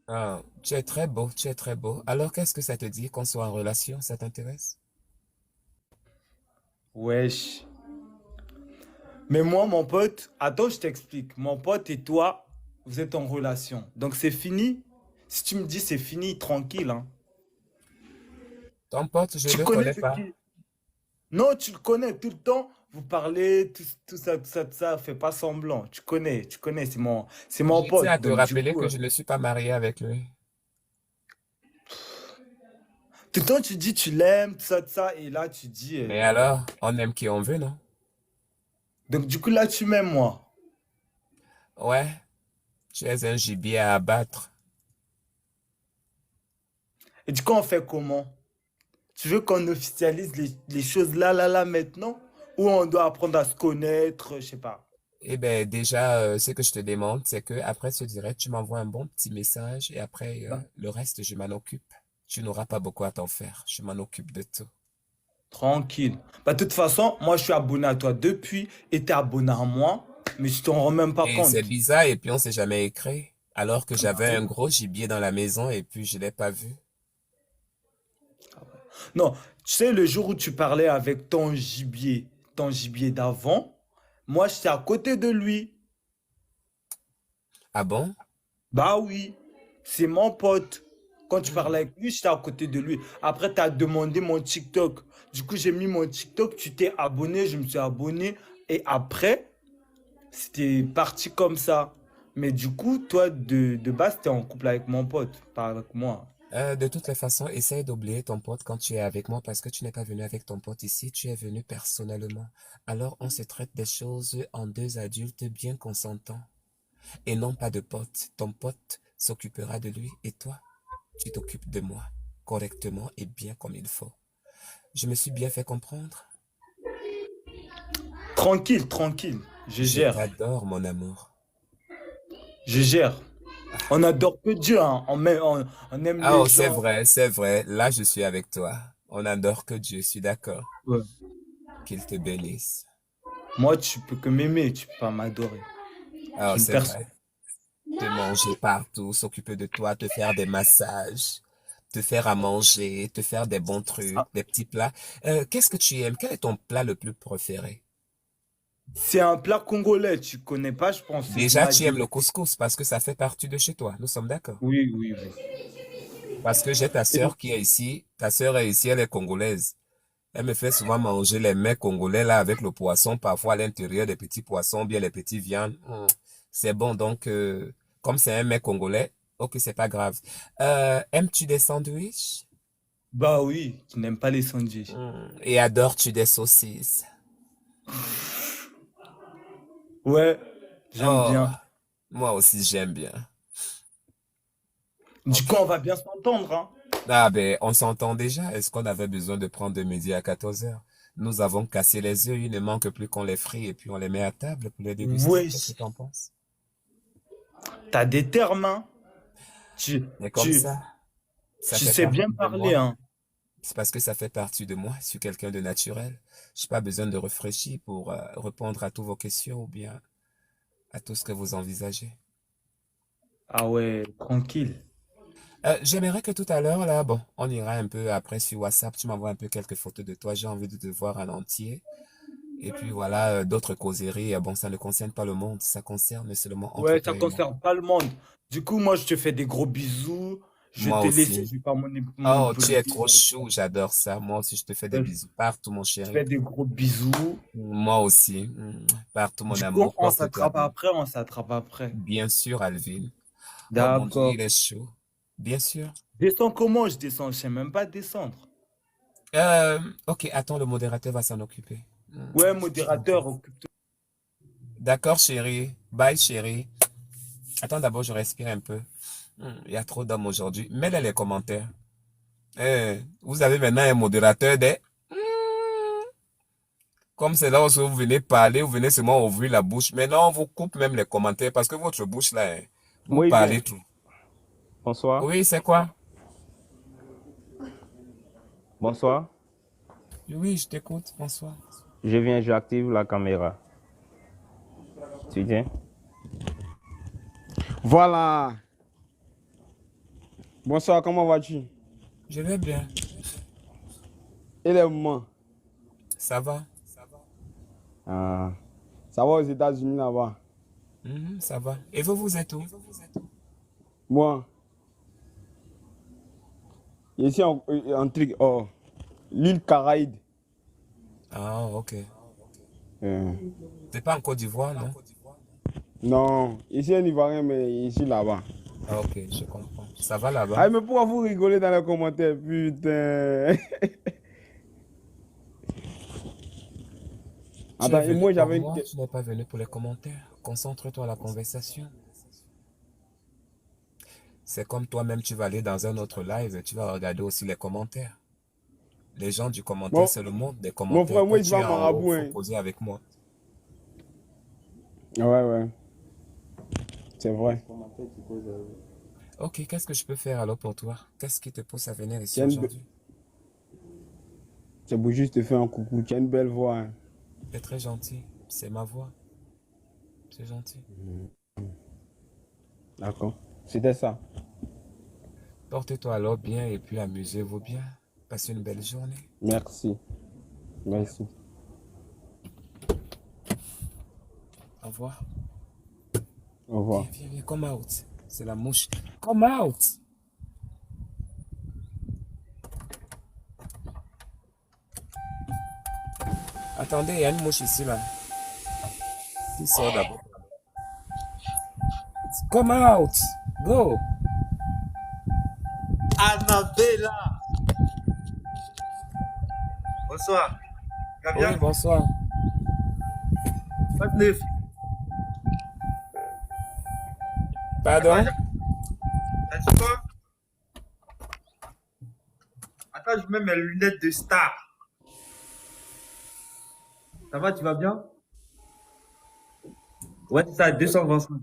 Ah, tu es très beau, tu es très beau. Alors, qu'est-ce que ça te dit qu'on soit en relation? Ça t'intéresse? Wesh. Mais moi, mon pote, attends, je t'explique. Mon pote et toi, vous êtes en relation. Donc c'est fini. Si tu me dis c'est fini, tranquille, hein. Ton pote, je Tu le connais connais c'est pas. qui? Non, tu le connais tout le temps. Vous parlez, tout ça. Fais pas semblant. Tu connais, c'est mon Je tiens à pote. te Donc du rappeler coup, que je ne suis pas marié avec lui. tout le temps tu dis tu l'aimes, tout ça. Et là, tu dis. Mais alors, on aime qui on veut, non? Donc du coup, là, tu m'aimes, moi. Ouais, tu es un gibier à abattre. Et du coup, on fait comment? Tu veux qu'on officialise les choses là, maintenant? Ou on doit apprendre à se connaître, je sais pas. Eh ben, déjà, ce que je te demande, c'est que après ce direct, tu m'envoies un bon petit message et après, Bah, le reste, je m'en occupe. Tu n'auras pas beaucoup à t'en faire. Je m'en occupe de tout. tranquille. Bah, de toute façon, moi, je suis abonné à toi depuis et t'es abonné à moi, mais je t'en rends même pas Et c'est compte. bizarre, et puis on s'est jamais écrit. Alors que Bah j'avais oui. un gros gibier dans la maison et puis je l'ai pas vu. Non, tu sais, le jour où tu parlais avec ton gibier d'avant, moi, j'étais à côté de lui. Ah bon? Bah oui, c'est mon pote. Quand tu Hmm. parlais avec lui, j'étais à côté de lui. Après, tu as demandé mon TikTok. Du coup, j'ai mis mon TikTok, tu t'es abonné, je me suis abonné. Et après, c'était parti comme ça. Mais du coup, toi, de base, tu es en couple avec mon pote, pas avec moi. De toutes les façons, essaye d'oublier ton pote quand tu es avec moi parce que tu n'es pas venu avec ton pote ici, tu es venu personnellement. Alors on se traite des choses en deux adultes bien consentants et non pas de potes. Ton pote s'occupera de lui et toi, tu t'occupes de moi correctement et bien comme il faut. Je me suis bien fait comprendre. Tranquille, tranquille. Je Je gère. t'adore, mon amour. Je gère. On adore que Dieu, hein. On aime Ah, les oh, c'est gens. vrai, c'est vrai. Là, je suis avec toi. On adore que Dieu, je suis d'accord. Ouais. Qu'il te bénisse. Moi, tu peux que m'aimer, tu peux pas m'adorer. Ah, Je oh, suis une c'est personne. vrai. Te manger partout, s'occuper de toi, te faire des massages, te faire à manger, te faire des bons trucs, Ah, des petits plats. Qu'est-ce que tu aimes? Quel est ton plat le plus préféré? c'est un plat congolais, tu connais pas, je pense, c'est Déjà, tu aimes Madé. le couscous parce que ça fait partie de chez toi. Nous sommes d'accord. Oui, oui, oui. Parce que j'ai ta Et- sœur qui est ici. Ta sœur est ici, elle est congolaise. Elle me fait souvent manger les mets congolais là avec le poisson, parfois à l'intérieur des petits poissons, bien les petites viandes. C'est bon, donc comme c'est un mets congolais, ok, c'est pas grave. Aimes-tu des sandwichs? Bah oui, tu n'aimes pas les sandwichs. Et adores-tu des saucisses? Ouais, j'aime Oh, bien. moi aussi j'aime bien. Du Ok. coup, on va bien s'entendre, hein. Ah ben, on s'entend déjà. Est-ce qu'on avait besoin de prendre de midi à 14 heures? Nous avons cassé les œufs, il ne manque plus qu'on les frie et puis on les met à table pour les déguster. Qu'est-ce que Wesh, t'en penses? t'as des termes, hein. Tu, Mais comme tu, ça, ça tu fait sais bien partie de parler, moi. hein. C'est parce que ça fait partie de moi. Je suis quelqu'un de naturel. Je n'ai pas besoin de réfléchir pour répondre à toutes vos questions ou bien à tout ce que vous envisagez. Ah ouais, tranquille. J'aimerais que tout à l'heure, là, bon, on ira un peu après sur WhatsApp. Tu m'envoies un peu quelques photos de toi. J'ai envie de te voir en entier. Et puis voilà, d'autres causeries. Bon, ça ne concerne pas le monde. Ça concerne seulement entre Ouais, ça toi et moi. concerne pas le monde. Du coup, moi, je te fais des gros bisous. Je vais Moi te laisser, aussi. je vais pas Oh, tu es monopoliser. trop chou. J'adore ça. Moi aussi, je te fais des Je bisous partout, mon te chéri. fais des gros bisous. Moi aussi. Partout, mon Du coup, amour. on Porte-toi s'attrape bien. après, on s'attrape après. Bien sûr, Alvin. Oh mon Dieu, D'accord. il est chaud. Bien sûr. Descends comment je descends? Je sais même pas descendre. Euh, ok, attends, le modérateur va s'en occuper. Ouais, Je t'entends. modérateur, occupe-toi. D'accord, chérie. Bye, chérie. Attends, d'abord, je respire un peu. Il y a trop d'hommes aujourd'hui. Mets-les les commentaires. Vous avez maintenant un modérateur des... Comme c'est là où vous venez parler, vous venez seulement ouvrir la bouche. Maintenant, on vous coupe même les commentaires parce que votre bouche là, vous Oui, bien. parlez tout. Bonsoir. Oui, c'est quoi? Bonsoir. Oui, je t'écoute. Bonsoir. Je viens, j'active la caméra. Tu viens? Voilà. Bonsoir, comment vas-tu? Je vais bien. Et les mamans? Ça va? Ah, ça va aux États-Unis là-bas? Mhm, ça va. Et vous, vous êtes où? Moi, ici en truc, oh, l'île Caraïbe. Ah, ok. Euh, C'est pas en Côte d'Ivoire, non? non, ici un Ivoirien, mais ici là-bas. Ah, ok, je comprends. Ça va là-bas? Ah, mais pourquoi vous rigolez dans les commentaires, putain? Tu es Attends, et venu moi pour j'avais moi, tu n'es pas venu pour les commentaires. Concentre-toi à la conversation. C'est comme toi-même, tu vas aller dans un autre live et tu vas regarder aussi les commentaires. Les gens du commentaire, Mon, c'est le monde des mon commentaires. frère, moi Quand je suis tu pas es en haut, il marabout, faut hein. causer avec moi. Ouais, ouais, c'est vrai. Ok, qu'est-ce que je peux faire alors pour toi? Qu'est-ce qui te pousse à venir Tu ici as aujourd'hui? c'est pour juste te faire un coucou, tu as une belle voix, hein. C'est très gentil. C'est ma voix. C'est gentil. D'accord, c'était ça. Portez-toi alors bien et puis amusez-vous bien. Passez une belle journée. Merci, merci. Au revoir. Au revoir. Viens, viens, viens, come out. C'est la mouche. Come out! Attendez, il y a une mouche ici, là. Qui sort d'abord. Come out! Go! Annabella! Bonsoir. Ça va Oui, bien? bonsoir. Pas de neuf. Attends, Pardon? t'as dit quoi? Attends, je mets mes lunettes de star. Ça va, tu vas bien? Ouais, c'est ça, 225.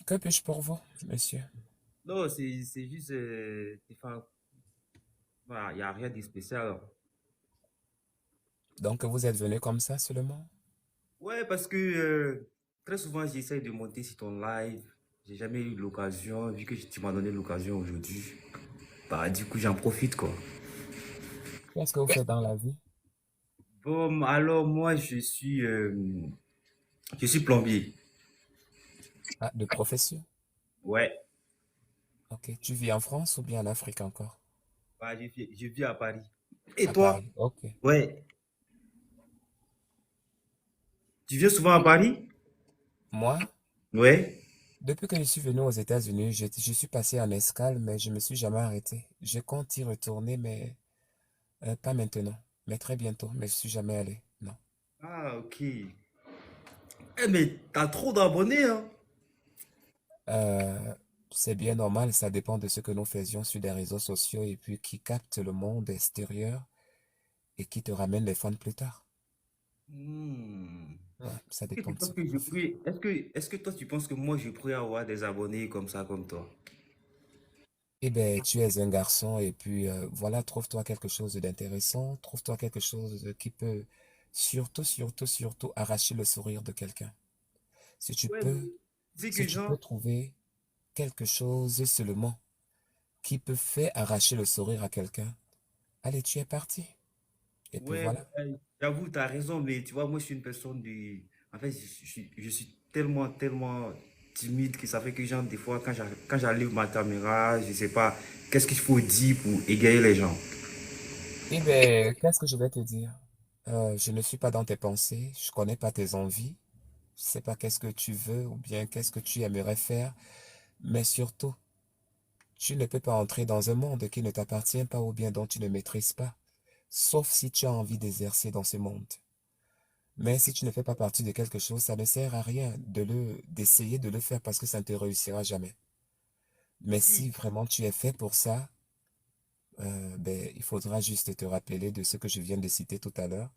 Que puis-je pour vous, monsieur? Non, c'est juste. Enfin, voilà, il n'y a rien de spécial. Donc, vous êtes venu comme ça seulement? Ouais, parce que très souvent, j'essaye de monter sur ton live. J'ai jamais eu l'occasion, vu que tu m'as donné l'occasion aujourd'hui. Bah, du coup, j'en profite, quoi. Qu'est-ce que vous faites dans la vie? Bon, alors, moi, je suis plombier. Ah, de profession? Ouais, Ok. Tu vis en France ou bien en Afrique encore? bah, je vis à Paris. Et À toi? Paris. Ok. Ouais. Tu viens souvent à Paris? Moi, Ouais. depuis que je suis venu aux États-Unis, je suis passé en escale, mais je me suis jamais arrêté. Je compte y retourner, mais pas maintenant. Mais très bientôt. Mais je suis jamais allé. Non. Ah, ok. Eh, mais t'as trop d'abonnés, hein? Euh, c'est bien normal, ça dépend de ce que nous faisions sur des réseaux sociaux et puis qui capte le monde extérieur et qui te ramène les fans plus tard. Hmm. Ouais, ça Est-ce que dépend tu de ce penses que que je tu fais. pourrais... Est-ce que toi, tu penses que moi, je pourrais avoir des abonnés comme ça, comme toi? Eh ben, tu es un garçon et puis voilà, trouve-toi quelque chose d'intéressant, trouve-toi quelque chose qui peut surtout arracher le sourire de quelqu'un. Si tu Ouais, peux, c'est si que tu genre... peux trouver quelque chose seulement qui peut faire arracher le sourire à quelqu'un, allez, tu es parti. Et puis Ouais, voilà. j'avoue, t'as raison, mais tu vois, moi, je suis une personne de... En fait, je suis tellement timide que ça fait que, genre, des fois, quand j'allume ma caméra, je sais pas, qu'est-ce qu'il faut dire pour égayer les gens? Eh ben, qu'est-ce que je vais te dire? Je ne suis pas dans tes pensées, je connais pas tes envies, je sais pas qu'est-ce que tu veux ou bien qu'est-ce que tu aimerais faire, mais surtout, tu ne peux pas entrer dans un monde qui ne t'appartient pas ou bien dont tu ne maîtrises pas, sauf si tu as envie d'exercer dans ce monde. Mais si tu ne fais pas partie de quelque chose, ça ne sert à rien d'essayer de le faire parce que ça ne te réussira jamais. Mais si vraiment tu es fait pour ça, ben, il faudra juste te rappeler de ce que je viens de citer tout à l'heure,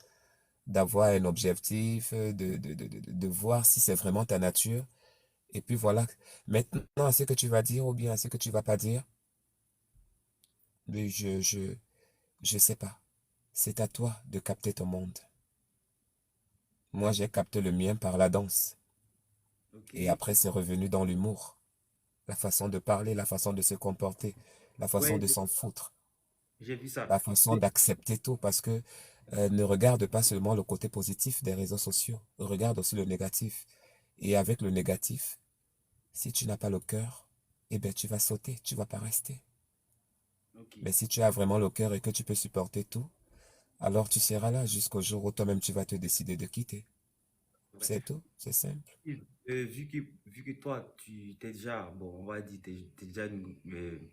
d'avoir un objectif, de voir si c'est vraiment ta nature. Et puis voilà. Maintenant, à ce que tu vas dire ou bien à ce que tu vas pas dire, mais je sais pas. C'est à toi de capter ton monde. Moi, j'ai capté le mien par la danse. Ok. Et après, c'est revenu dans l'humour. la façon de parler, la façon de se comporter, la façon Ouais, de s'en foutre, j'ai vu ça. la façon d'accepter tout, parce que ne regarde pas seulement le côté positif des réseaux sociaux, regarde aussi le négatif. Et avec le négatif, si tu n'as pas le cœur, eh bien tu vas sauter, tu vas pas rester. Ok. Mais si tu as vraiment le cœur et que tu peux supporter tout, alors tu seras là jusqu'au jour où toi-même tu vas te décider de quitter. Ouais. C'est tout, c'est simple. Vu que toi, tu t'es déjà, bon, on va dire, t'es déjà,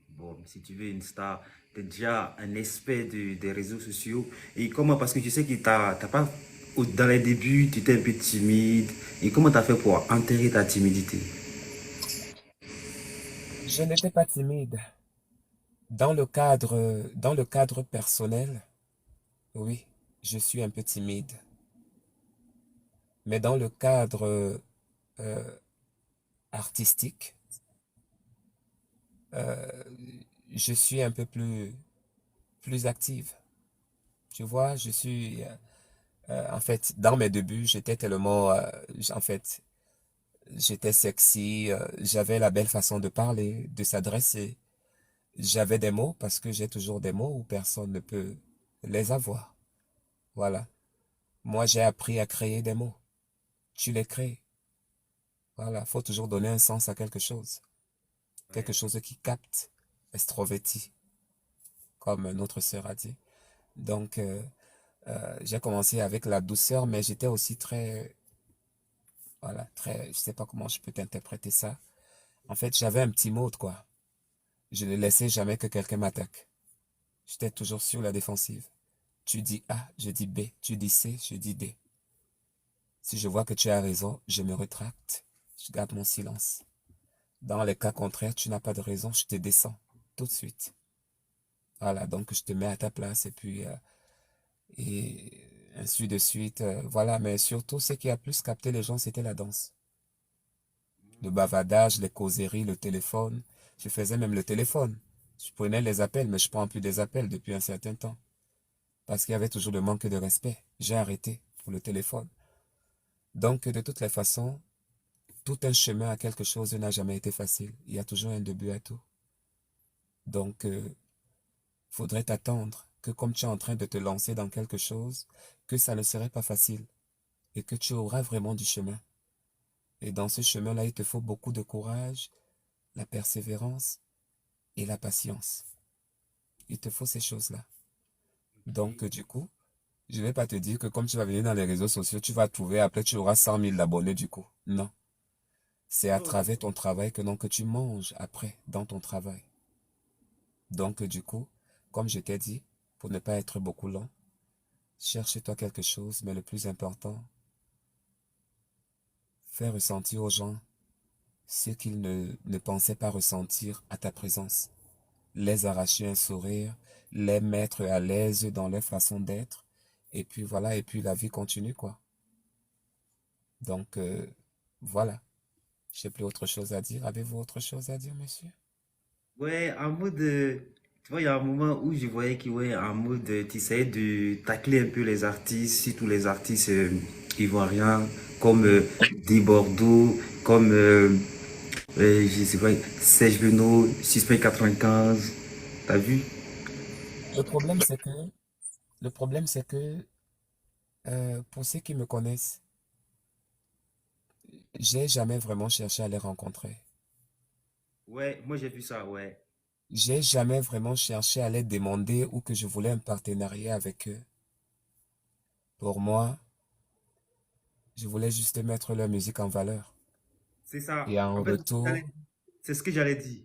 bon, si tu veux, une star, t'es déjà un expert des réseaux sociaux. Et comment, parce que tu sais que t'as pas, dans les débuts, tu étais un peu timide. Et comment t'as fait pour enterrer ta timidité? Je n'étais pas timide. Dans le cadre personnel, oui, je suis un peu timide. Mais dans le cadre euh, artistique, euh, je suis un peu plus active. Tu vois, en fait, dans mes débuts, j'étais tellement, en fait, j'étais sexy, j'avais la belle façon de parler, de s'adresser. J'avais des mots parce que j'ai toujours des mots où personne ne peut les avoir. Voilà. Moi, j'ai appris à créer des mots. Tu les crées. Voilà. Faut toujours donner un sens à quelque chose. Quelque Ouais. chose qui capte. Extroverti, comme notre sœur a dit. Donc, j'ai commencé avec la douceur, mais j'étais aussi très, voilà, très, je sais pas comment je peux t'interpréter ça. En fait, j'avais un petit mot, quoi. Je ne laissais jamais que quelqu'un m'attaque. J'étais toujours sur la défensive. Tu dis A, je dis B. Tu dis C, je dis D. Si je vois que tu as raison, je me rétracte. Je garde mon silence. Dans les cas contraires, tu n'as pas de raison, je te descends tout de suite. Voilà, donc je te mets à ta place et ainsi de suite. Voilà, mais surtout, ce qui a plus capté les gens, c'était la danse. Le bavardage, les causeries, le téléphone. Je faisais même le téléphone. Je prenais les appels, mais je prends plus des appels depuis un certain temps. Parce qu'il y avait toujours le manque de respect. J'ai arrêté pour le téléphone. Donc, de toutes les façons, tout un chemin à quelque chose n'a jamais été facile. Il y a toujours un début à tout. Donc, faudrait t'attendre que comme tu es en train de te lancer dans quelque chose, que ça ne serait pas facile et que tu auras vraiment du chemin. Et dans ce chemin-là, il te faut beaucoup de courage, la persévérance et la patience. Il te faut ces choses-là. Donc, Ok. du coup, je ne vais pas te dire que comme tu vas venir dans les réseaux sociaux, tu vas trouver, après tu auras 100 000 abonnés du coup. Non. C'est à Oh, travers ton travail que non que tu manges après dans ton travail. Donc, du coup, comme je t'ai dit, pour ne pas être beaucoup lent, cherche-toi quelque chose, mais le plus important, fais ressentir aux gens ce qu'ils ne pensaient pas ressentir à ta présence. Les arracher un sourire, les mettre à l'aise dans leur façon d'être, et puis voilà, et puis la vie continue, quoi. Donc, voilà. J'ai plus autre chose à dire. Avez-vous autre chose à dire, monsieur? ouais, en mode, tu vois, il y a un moment où je voyais que, ouais, en mode, tu essayais de tacler un peu les artistes, surtout les artistes ivoiriens, comme Di Bordeaux, comme, je sais pas, Serge Benoît, Suspect 95. T'as vu? Le problème, c'est que, le problème, c'est que, pour ceux qui me connaissent, j'ai jamais vraiment cherché à les rencontrer. Ouais, moi j'ai vu ça, ouais. J'ai jamais vraiment cherché à les demander ou que je voulais un partenariat avec eux. Pour moi, je voulais juste mettre leur musique en valeur. C'est ça. Et en En fait, retour, c'est ce que j'allais dire.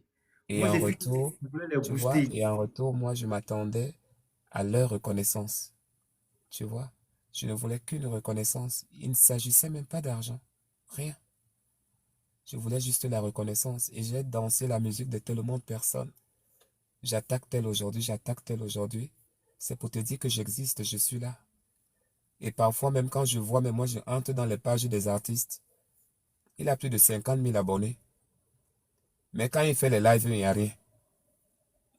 et Moi en j'ai vu que retour, je voulais les tu vois, booster. et en retour, moi, je m'attendais à leur reconnaissance. Tu vois, je ne voulais qu'une reconnaissance. Il ne s'agissait même pas d'argent. Rien. Je voulais juste la reconnaissance. Et j'ai dansé la musique de tellement de personnes. J'attaque tel aujourd'hui, j'attaque tel aujourd'hui. C'est pour te dire que j'existe, je suis là. Et parfois, même quand je vois, mais moi, je entre dans les pages des artistes. Il a plus de 50 000 abonnés. Mais quand il fait les lives, il n'y a rien.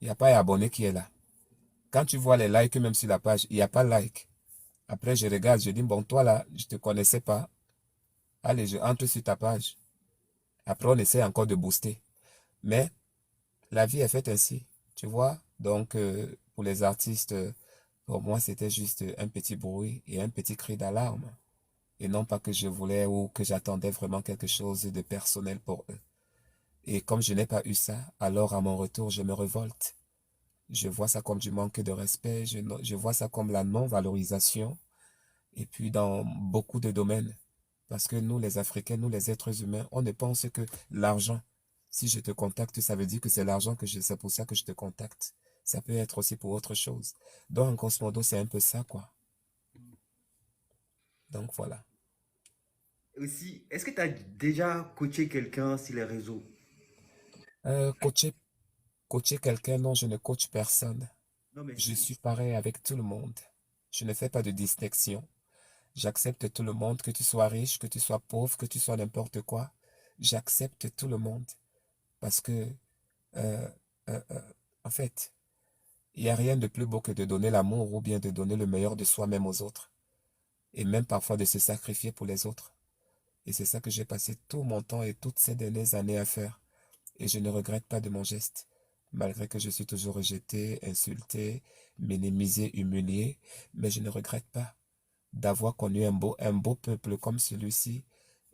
Il n'y a pas d'abonné qui est là. Quand tu vois les likes, même sur la page, il n'y a pas de like. Après, je regarde, je dis, bon, toi là, je ne te connaissais pas. Allez, je entre sur ta page. Après, on essaie encore de booster. Mais la vie est faite ainsi, tu vois. Donc, pour les artistes, pour moi, c'était juste un petit bruit et un petit cri d'alarme. Et non pas que je voulais ou que j'attendais vraiment quelque chose de personnel pour eux. Et comme je n'ai pas eu ça, alors à mon retour, je me révolte. Je vois ça comme du manque de respect, je vois ça comme la non-valorisation, et puis dans beaucoup de domaines. Parce que nous, les Africains, nous, les êtres humains, on ne pense que l'argent. Si je te contacte, ça veut dire que c'est l'argent c'est pour ça que je te contacte. Ça peut être aussi pour autre chose. Donc, en grosso modo, c'est un peu ça, quoi. Donc, voilà. Aussi, est-ce que tu as déjà coaché quelqu'un sur les réseaux? Euh, coacher, coacher quelqu'un, non, je ne coach personne. Non, mais Je si. suis pareil avec tout le monde. Je ne fais pas de distinction. J'accepte tout le monde, que tu sois riche, que tu sois pauvre, que tu sois n'importe quoi. J'accepte tout le monde parce que, euh, euh, euh, en fait, il n'y a rien de plus beau que de donner l'amour ou bien de donner le meilleur de soi-même aux autres et même parfois de se sacrifier pour les autres. Et c'est ça que j'ai passé tout mon temps et toutes ces dernières années à faire. Et je ne regrette pas de mon geste, malgré que je suis toujours rejeté, insulté, minimisé, humilié, mais je ne regrette pas d'avoir connu un beau peuple comme celui-ci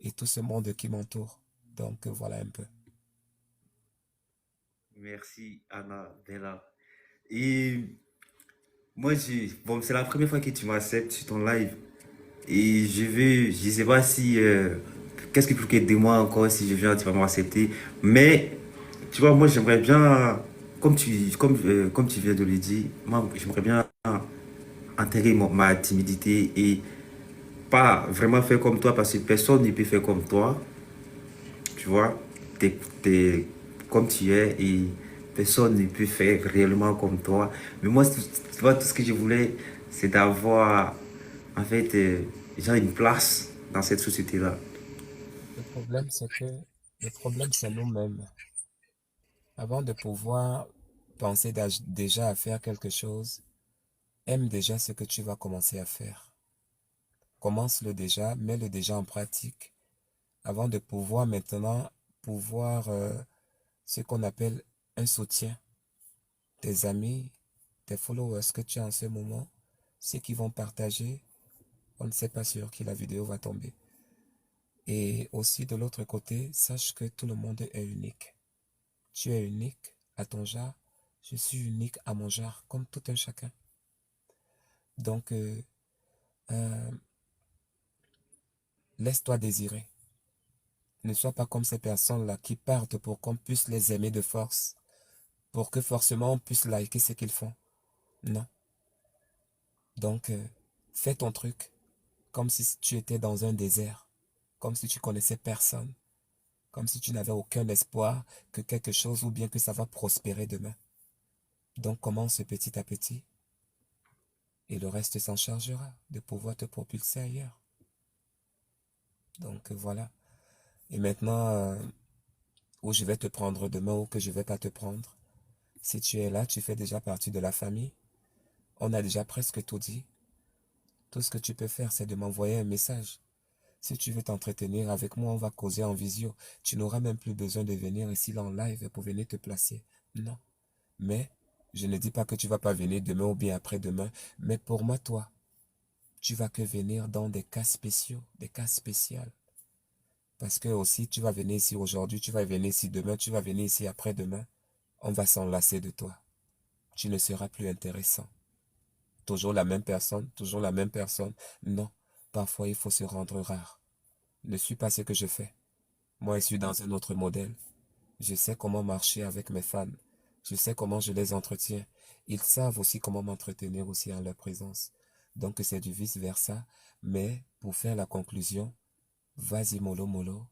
et tout ce monde qui m'entoure. Donc voilà un peu. Merci, Anna Bella. Et moi, bon, c'est la première fois que tu m'acceptes sur ton live. Et je sais pas si, qu'est-ce que tu peux aider moi encore si je viens, tu vas m'accepter. Mais, tu vois, moi, j'aimerais bien, comme tu viens de le dire, moi, j'aimerais bien intégrer ma timidité et pas vraiment faire comme toi parce que personne ne peut faire comme toi. Tu vois, t'es comme tu es et personne ne peut faire réellement comme toi. Mais moi, tu vois, tout ce que je voulais, c'est d'avoir, en fait, genre une place dans cette société-là. Le problème, c'est que le problème, c'est nous-mêmes. Avant de pouvoir penser déjà à faire quelque chose, aime déjà ce que tu vas commencer à faire. Commence-le déjà, mets-le déjà en pratique avant de pouvoir maintenant pouvoir ce qu'on appelle un soutien. Tes amis, tes followers que tu as en ce moment, ceux qui vont partager, on ne sait pas sur qui la vidéo va tomber. Et aussi de l'autre côté, sache que tout le monde est unique. Tu es unique à ton genre, je suis unique à mon genre, comme tout un chacun. Donc, euh, laisse-toi désirer. Ne sois pas comme ces personnes-là qui partent pour qu'on puisse les aimer de force, pour que forcément on puisse liker ce qu'ils font. Non. Donc, fais ton truc comme si tu étais dans un désert, comme si tu connaissais personne, comme si tu n'avais aucun espoir que quelque chose ou bien que ça va prospérer demain. Donc, commence petit à petit et le reste s'en chargera de pouvoir te propulser ailleurs. Donc, voilà. Et maintenant, où je vais te prendre demain ou que je vais pas te prendre, si tu es là, tu fais déjà partie de la famille. On a déjà presque tout dit. Tout ce que tu peux faire, c'est de m'envoyer un message. Si tu veux t'entretenir avec moi, on va causer en visio. Tu n'auras même plus besoin de venir ici en live pour venir te placer. Non. Mais, je ne dis pas que tu vas pas venir demain ou bien après-demain. Mais pour moi, toi, tu vas que venir dans des cas spéciaux, des cas spéciaux. Parce que aussi, tu vas venir ici aujourd'hui, tu vas venir ici demain, tu vas venir ici après-demain. On va s'enlacer de toi. Tu ne seras plus intéressant. Toujours la même personne, toujours la même personne. Non. Parfois, il faut se rendre rare. Ne suis pas ce que je fais. Moi, je suis dans un autre modèle. Je sais comment marcher avec mes fans. Je sais comment je les entretiens. Ils savent aussi comment m'entretenir aussi en leur présence. Donc, c'est du vice-versa. Mais, pour faire la conclusion, vas-y mollo mollo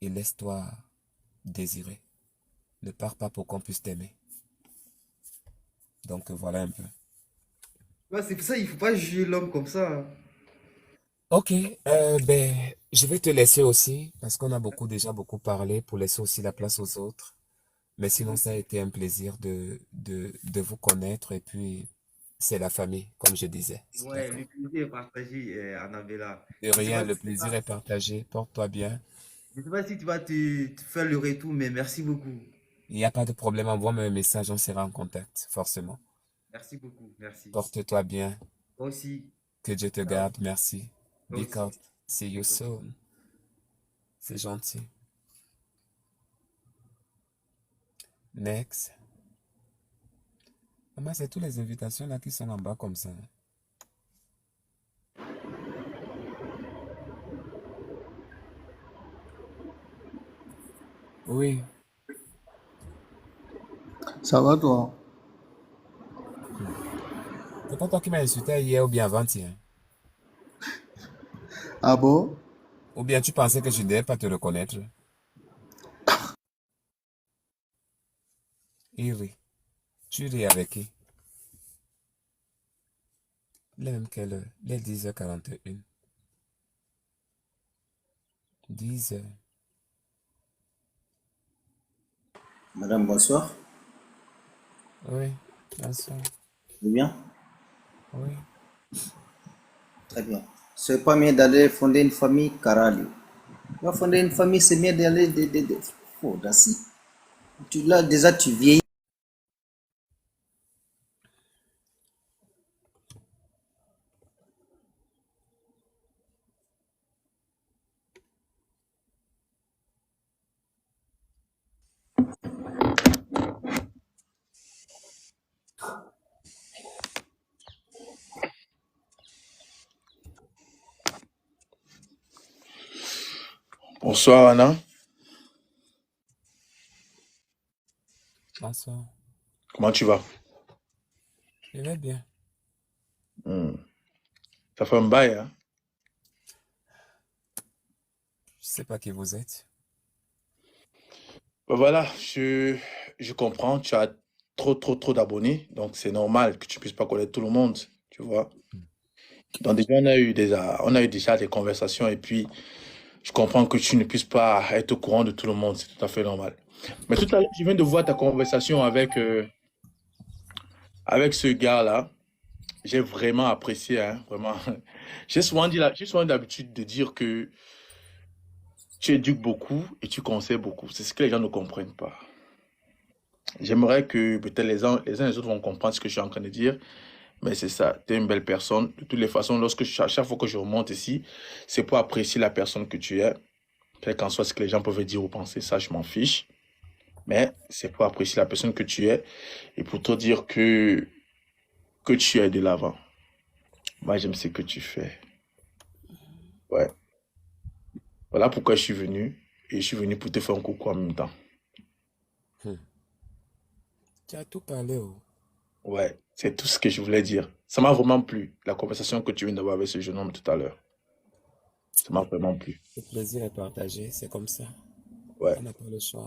et laisse-toi désirer. Ne pars pas pour qu'on puisse t'aimer. Donc, voilà un peu. Ouais, c'est pour ça, il faut pas juger l'homme comme ça, hein. Ok, ben, je vais te laisser aussi, parce qu'on a déjà beaucoup parlé, pour laisser aussi la place aux autres. Mais sinon, ça a été un plaisir de vous connaître et puis c'est la famille, comme je disais. Ouais, D'accord. le plaisir est partagé, Annabella. De Je sais rien, pas le si c'est plaisir ça. est partagé. Porte-toi bien. Je sais pas si tu vas te faire le retour, mais merci beaucoup. Il n'y a pas de problème, envoie-moi un message, on sera en contact, forcément. Merci beaucoup. Merci. Porte-toi bien, Toi aussi. que Dieu te Ciao. garde, merci. Toi Be aussi. out, see you soon. C'est gentil. Next. Maman, c'est toutes les invitations là qui sont en bas comme ça. Oui. Ça va toi? C'est pas toi qui m'as insulté hier ou bien avant-hier. Ah bon? Ou bien tu pensais que je ne devais pas te reconnaître. Il rit. Tu ris avec qui? Il est même quelle heure? Il est 10h41. 10h. Madame, bonsoir. Oui. Bonsoir. C'est bien? Oui. Très bien. C'est pas mieux d'aller fonder une famille, caralho. Tu vas fonder une famille, c'est mieux d'aller Oh, d'assez. Là, déjà, tu vieillis. Bonsoir Anna, Bonsoir. comment tu vas? Je vais bien. Hmm. Ça fait un bail, hein? Je sais pas qui vous êtes. Ben voilà, je comprends, tu as trop d'abonnés, donc c'est normal que tu puisses pas connaître tout le monde, tu vois. Donc déjà, on a eu déjà des conversations et puis je comprends que tu ne puisses pas être au courant de tout le monde, c'est tout à fait normal. Mais tout à l'heure, je viens de voir ta conversation avec ce gars-là. J'ai vraiment apprécié, hein, vraiment. J'ai souvent l'habitude de dire que tu éduques beaucoup et tu conseilles beaucoup. C'est ce que les gens ne comprennent pas. J'aimerais que peut-être les uns et les autres vont comprendre ce que je suis en train de dire, mais c'est ça, tu es une belle personne. De toutes les façons, chaque fois que je remonte ici, c'est pour apprécier la personne que tu es, quel qu'en soit ce que les gens peuvent dire ou penser, ça, je m'en fiche. Mais c'est pour apprécier la personne que tu es et pour te dire que tu es de l'avant. Moi, j'aime ce que tu fais. Ouais. Voilà pourquoi je suis venu et je suis venu pour te faire un coucou en même temps. Hmm. Tu as tout parlé, oh. Ouais, c'est tout ce que je voulais dire. Ça m'a vraiment plu, la conversation que tu viens d'avoir avec ce jeune homme tout à l'heure. Ça m'a vraiment plu. Le plaisir est partagé, c'est comme ça. Ouais. On n'a pas le choix.